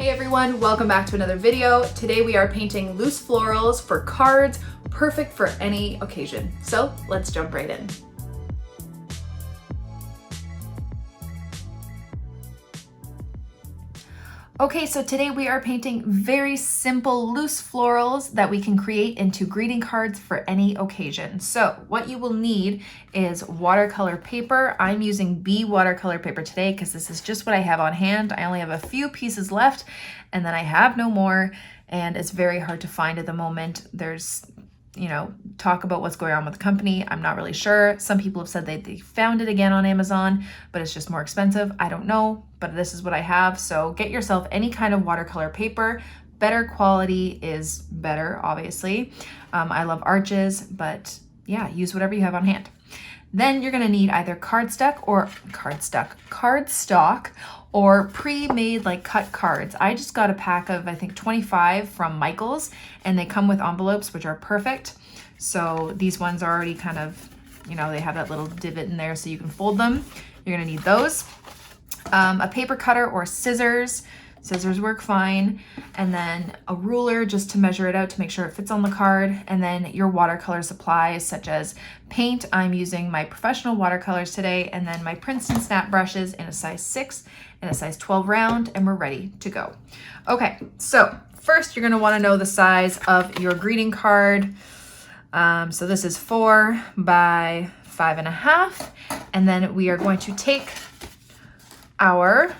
Hey everyone, welcome back to another video. Today we are painting loose florals for cards, perfect for any occasion. So let's jump right in. Okay, so today we are painting very simple loose florals that we can create into greeting cards for any occasion. So what you will need is watercolor paper. I'm using B watercolor paper today because this is just what I have on hand. I only have a few pieces left and then I have no more, and it's very hard to find at the moment. There's talk about what's going on with the company. I'm not really sure. Some people have said they found it again on Amazon, but it's just more expensive. I don't know, but this is what I have. So get yourself any kind of watercolor paper. Better quality is better, obviously. I love Arches, but yeah, use whatever you have on hand. Then you're gonna need either cardstock or pre-made like cut cards. I just got a pack of, I think 25 from Michaels, and they come with envelopes, which are perfect. So these ones are already kind of, they have that little divot in there so you can fold them. You're gonna need those. A paper cutter or scissors. Scissors work fine. And then a ruler just to measure it out to make sure it fits on the card. And then your watercolor supplies such as paint. I'm using my professional watercolors today, and then my Princeton snap brushes in a size 6 and a size 12 round, and we're ready to go. Okay, so first you're gonna wanna know the size of your greeting card. So this is 4 by 5.5. And then we are going to take our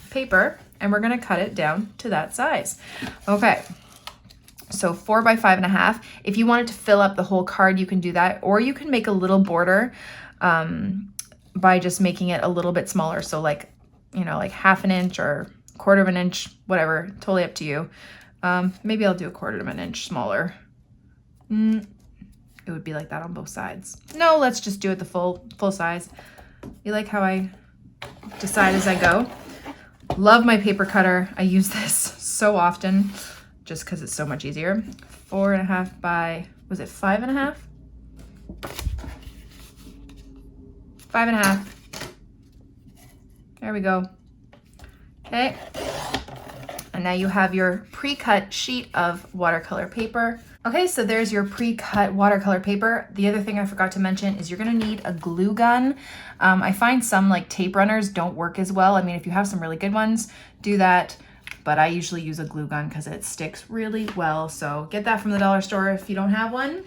paper and we're gonna cut it down to that size. Okay, so 4 by 5.5. If you wanted to fill up the whole card, you can do that, or you can make a little border by just making it a little bit smaller. So like, like 1/2 inch or 1/4 inch, whatever, totally up to you. Maybe I'll do 1/4 inch smaller. It would be like that on both sides. No, let's just do it the full size. You like how I decide as I go? Love my paper cutter. I use this so often just because it's so much easier. 4.5 by, was it 5.5? 5.5. There we go. Okay. And now you have your pre-cut sheet of watercolor paper. Okay, so there's your pre-cut watercolor paper. The other thing I forgot to mention is you're gonna need a glue gun. I find some like tape runners don't work as well. I mean, if you have some really good ones, do that. But I usually use a glue gun because it sticks really well. So get that from the dollar store if you don't have one.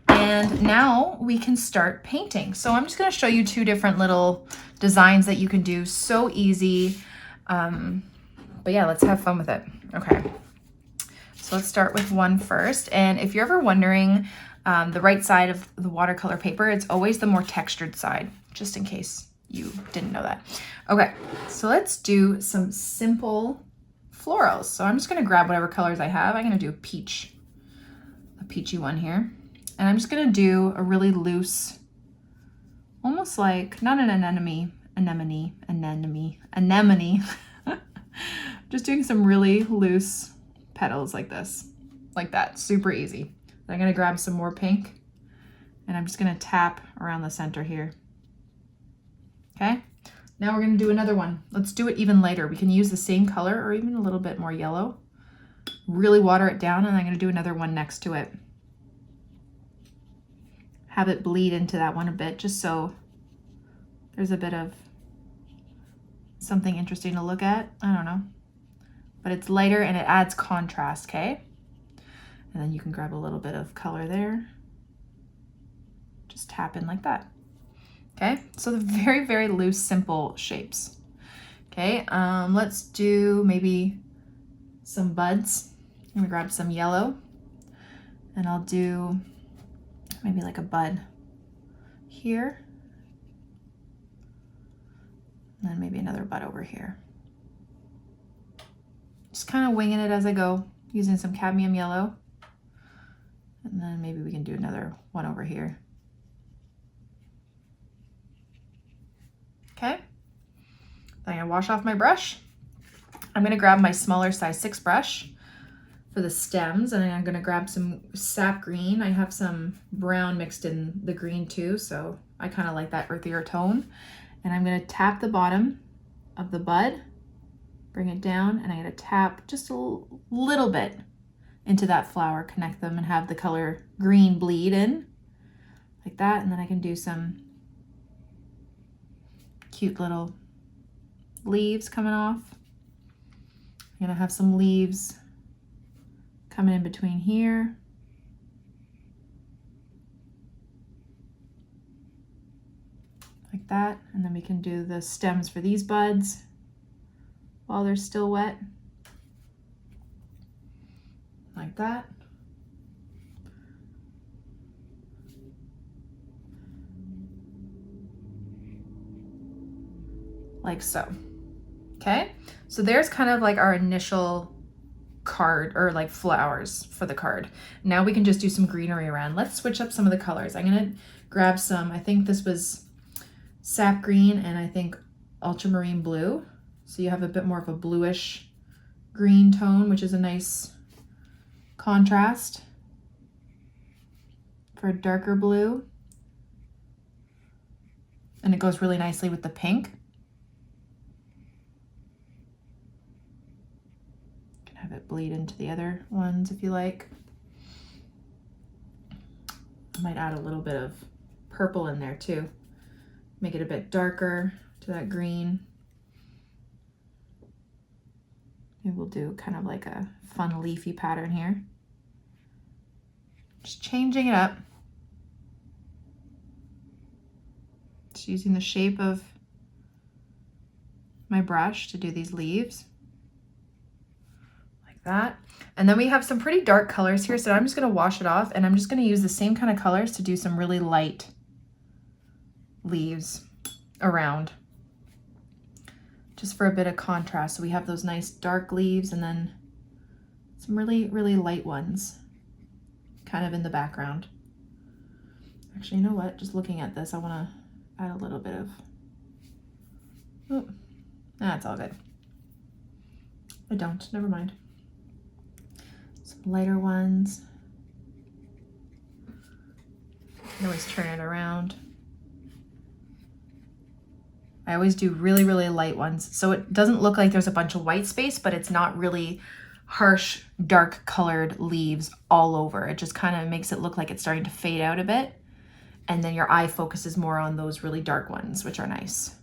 And now we can start painting. So I'm just gonna show you 2 different little designs that you can do. So easy. But yeah, let's have fun with it. Okay. So let's start with one first. And if you're ever wondering the right side of the watercolor paper, it's always the more textured side, just in case you didn't know that. Okay, so let's do some simple florals. So I'm just gonna grab whatever colors I have. I'm gonna do a peachy one here. And I'm just gonna do a really loose, almost like, not an anemone. Just doing some really loose petals like this, like that, super easy. I'm gonna grab some more pink and I'm just gonna tap around the center here. Okay, now we're gonna do another one. Let's do it even lighter. We can use the same color or even a little bit more yellow. Really water it down, and I'm gonna do another one next to it. Have it bleed into that one a bit, just so there's a bit of something interesting to look at. I don't know. But it's lighter and it adds contrast, okay? And then you can grab a little bit of color there. Just tap in like that. Okay, so the very, very loose, simple shapes. Okay, let's do maybe some buds. I'm gonna grab some yellow and I'll do maybe like a bud here. And then maybe another bud over here. Just kind of winging it as I go, using some cadmium yellow. And then maybe we can do another one over here. Okay, then I'm gonna wash off my brush. I'm gonna grab my smaller size 6 brush for the stems, and I'm gonna grab some sap green. I have some brown mixed in the green too, so I kind of like that earthier tone. And I'm gonna tap the bottom of the bud bring it down, and I'm gonna tap just a little bit into that flower, connect them, and have the color green bleed in like that. And then I can do some cute little leaves coming off. I'm gonna have some leaves coming in between here. Like that. And then we can do the stems for these buds while they're still wet. Like that. Like so. Okay, so there's kind of like our initial card, or like flowers for the card. Now we can just do some greenery around. Let's switch up some of the colors. I'm gonna grab some, I think this was sap green and I think ultramarine blue. So you have a bit more of a bluish green tone, which is a nice contrast for a darker blue. And it goes really nicely with the pink. You can have it bleed into the other ones if you like. I might add a little bit of purple in there too. Make it a bit darker to that green. Maybe we'll do kind of like a fun leafy pattern here. Just changing it up. Just using the shape of my brush to do these leaves. Like that. And then we have some pretty dark colors here, so I'm just gonna wash it off, and I'm just gonna use the same kind of colors to do some really light leaves around, just for a bit of contrast. So we have those nice dark leaves and then some really, really light ones kind of in the background. Actually, you know what? Just looking at this, I want to add a little bit of, oh, that's all good. I don't, never mind. Some lighter ones. You can always turn it around. I always do really, really light ones. So it doesn't look like there's a bunch of white space, but it's not really harsh, dark colored leaves all over. It just kind of makes it look like it's starting to fade out a bit. And then your eye focuses more on those really dark ones, which are nice.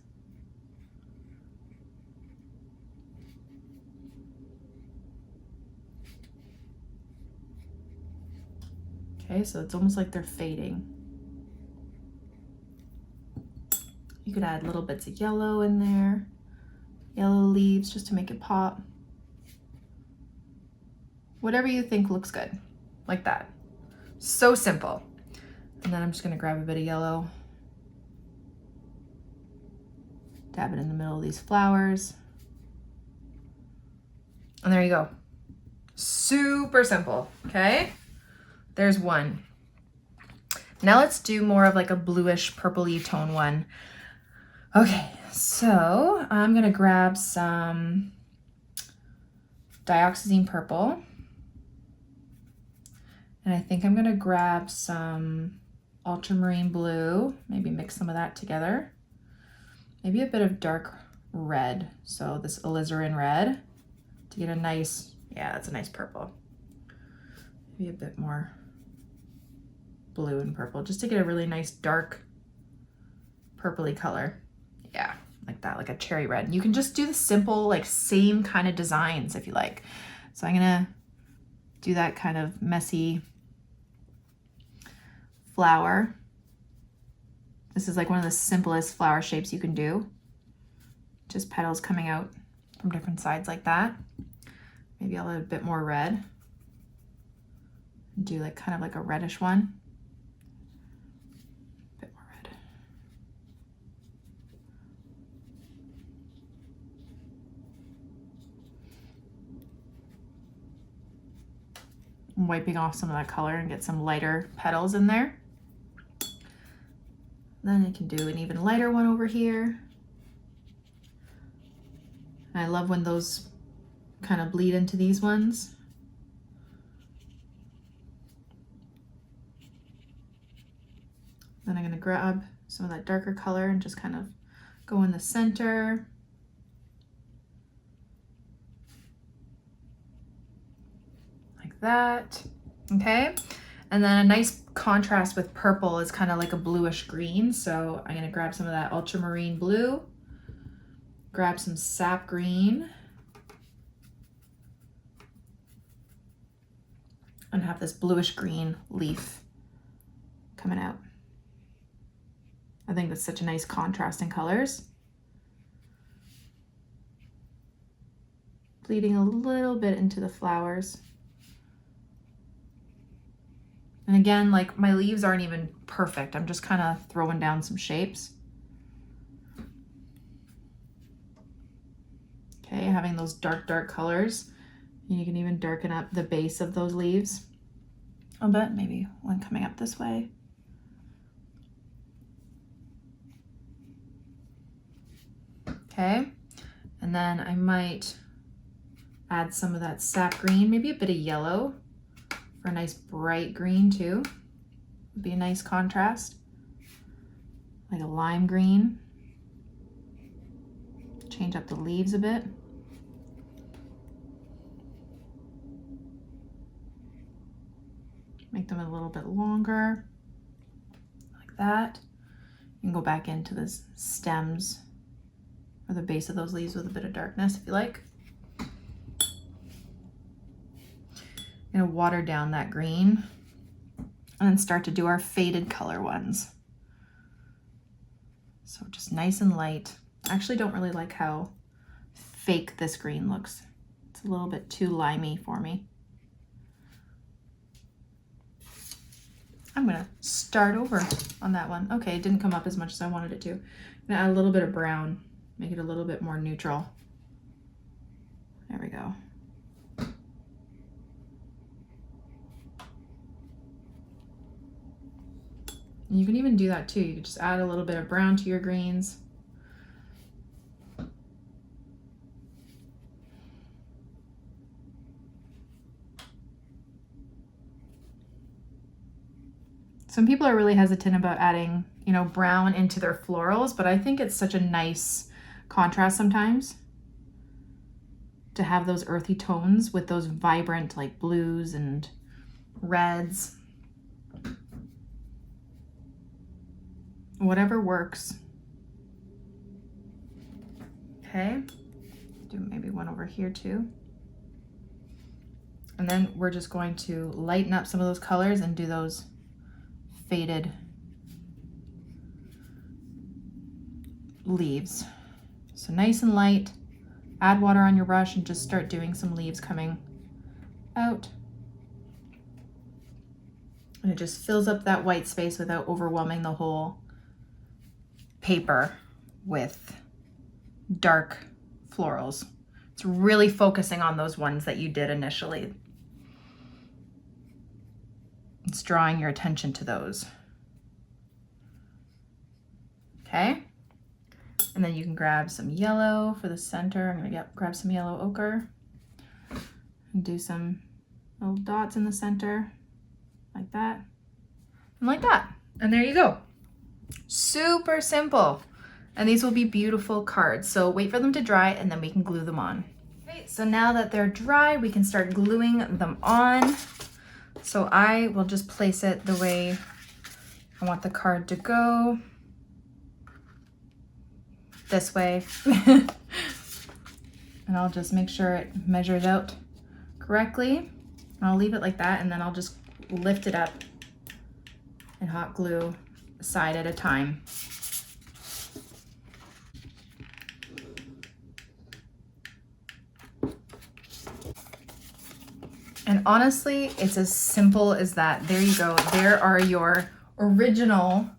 Okay, so it's almost like they're fading. You could add little bits of yellow in there, yellow leaves just to make it pop. Whatever you think looks good, like that. So simple. And then I'm just gonna grab a bit of yellow, dab it in the middle of these flowers. And there you go. Super simple, okay? There's one. Now let's do more of like a bluish purpley tone one. Okay, so I'm gonna grab some dioxazine purple. And I think I'm gonna grab some ultramarine blue, maybe mix some of that together. Maybe a bit of dark red, so this alizarin red, to get a nice, yeah, that's a nice purple. Maybe a bit more blue and purple, just to get a really nice dark purpley color. Yeah, like that, like a cherry red. And you can just do the simple, like same kind of designs if you like. So I'm gonna do that kind of messy flower. This is like one of the simplest flower shapes you can do. Just petals coming out from different sides like that. Maybe I'll add a bit more red. Do like kind of like a reddish one. A bit more red. I'm wiping off some of that color and get some lighter petals in there. Then I can do an even lighter one over here. And I love when those kind of bleed into these ones. Then I'm going to grab some of that darker color and just kind of go in the center. that. Okay, and then a nice contrast with purple is kind of like a bluish green. So I'm gonna grab some of that ultramarine blue, grab some sap green, and have this bluish green leaf coming out. I think that's such a nice contrast in colors. Bleeding a little bit into the flowers. And again, like my leaves aren't even perfect. I'm just kind of throwing down some shapes. Okay, having those dark colors. You can even darken up the base of those leaves a bit, maybe one coming up this way. Okay, and then I might add some of that sap green, maybe a bit of yellow for a nice bright green too. Would be a nice contrast. Like a lime green. Change up the leaves a bit. Make them a little bit longer, like that. You can go back into the stems or the base of those leaves with a bit of darkness if you like. I'm gonna water down that green and then start to do our faded color ones. So just nice and light. I actually don't really like how fake this green looks. It's a little bit too limey for me. I'm gonna start over on that one. Okay, it didn't come up as much as I wanted it to. I'm gonna add a little bit of brown, make it a little bit more neutral. There we go. And you can even do that too. You can just add a little bit of brown to your greens. Some people are really hesitant about adding, you know, brown into their florals, but I think it's such a nice contrast sometimes to have those earthy tones with those vibrant like blues and reds. Whatever works. Okay, do maybe one over here too. And then we're just going to lighten up some of those colors and do those faded leaves. So nice and light, add water on your brush and just start doing some leaves coming out. And it just fills up that white space without overwhelming the whole paper with dark florals. It's really focusing on those ones that you did initially. It's drawing your attention to those. Okay, and then you can grab some yellow for the center. I'm gonna grab some yellow ochre and do some little dots in the center like that and like that. And there you go. Super simple. And these will be beautiful cards. So wait for them to dry and then we can glue them on. Okay, so now that they're dry, we can start gluing them on. So I will just place it the way I want the card to go. This way. And I'll just make sure it measures out correctly. And I'll leave it like that and then I'll just lift it up and hot glue a side at a time. And honestly, it's as simple as that. There you go. There are your original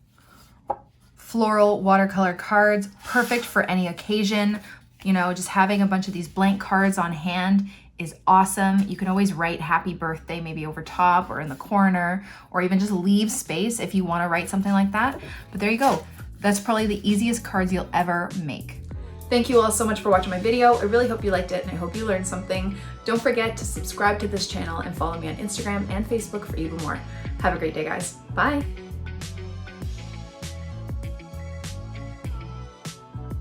floral watercolor cards, perfect for any occasion. You know, just having a bunch of these blank cards on hand is awesome. You can always write happy birthday maybe over top or in the corner, or even just leave space if you want to write something like that. But there you go. That's probably the easiest cards you'll ever make. Thank you all so much for watching my video. I really hope you liked it and I hope you learned something. Don't forget to subscribe to this channel and follow me on Instagram and Facebook for even more. Have a great day, guys. Bye.